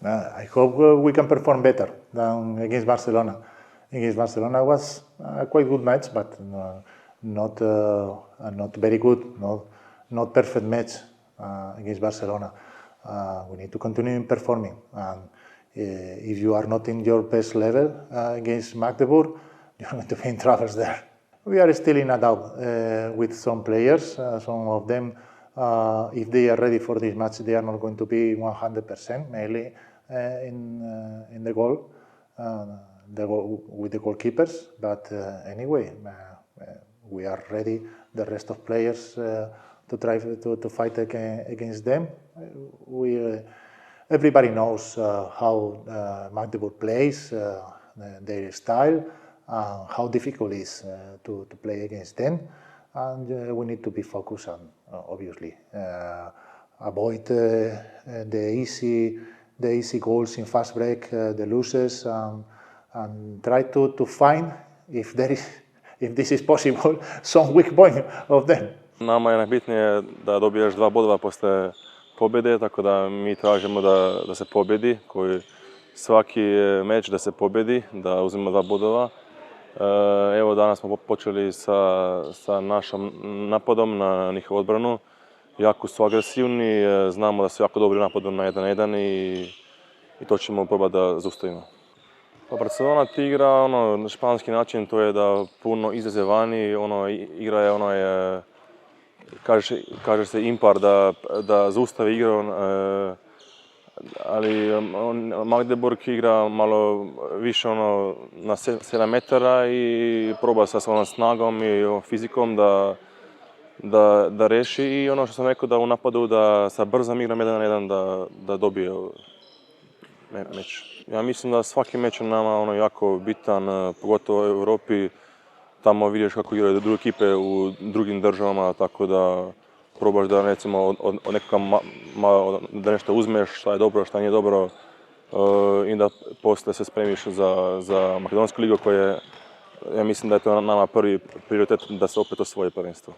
I hope we can perform better than against Barcelona. Against Barcelona was a quite good match, but not very good, not perfect match against Barcelona. We need to continue performing. And if you are not in your best level against Magdeburg, you're going to be in trouble there. We are still in a doubt with some players. Some of them, if they are ready for this match, they are not going to be 100%, mainly in the goal with the goalkeepers. But anyway, we are ready. The rest of players to try to fight against them. Everybody knows how Magdeburg plays, their style, how difficult it is to play against them, and we need to be focused on, obviously, avoid the easy goals in fast break, the losses, and try to find, if this is possible, some weak point of them. Nama je najbitnije da dobiješ 2 bodova posle pobjede, tako da mi tražimo da se pobjedi, svaki meč da se pobjedi, da uzmemo 2 bodova. Evo danas smo počeli sa našom napadom na njihovu odbranu. Jako su agresivni, znamo da su jako dobri napadom na 1-1 i to ćemo probati da zaustavimo. Pa Barcelona ti igra na španski način, to je da puno izlaze vani, igra je kaže se impar, da zaustavi igru, ali Magdeburg igra malo više na 7 metara i proba sa svojom snagom i fizikom da reši, i ono što sam rekao, da u napadu da sa brzom igram 1-1 da dobije meč. Ja mislim da svaki meč je nama jako bitan, pogotovo u Europi. Tamo vidiš kako igraju druge ekipe u drugim državama, tako da probaš da recimo od nekoga da nešto uzmeš, šta je dobro, šta nije dobro, i da poslije se spremiš za Makedonsku ligu, koja ja mislim da je to nama prvi prioritet da se opet osvoji prvenstvo.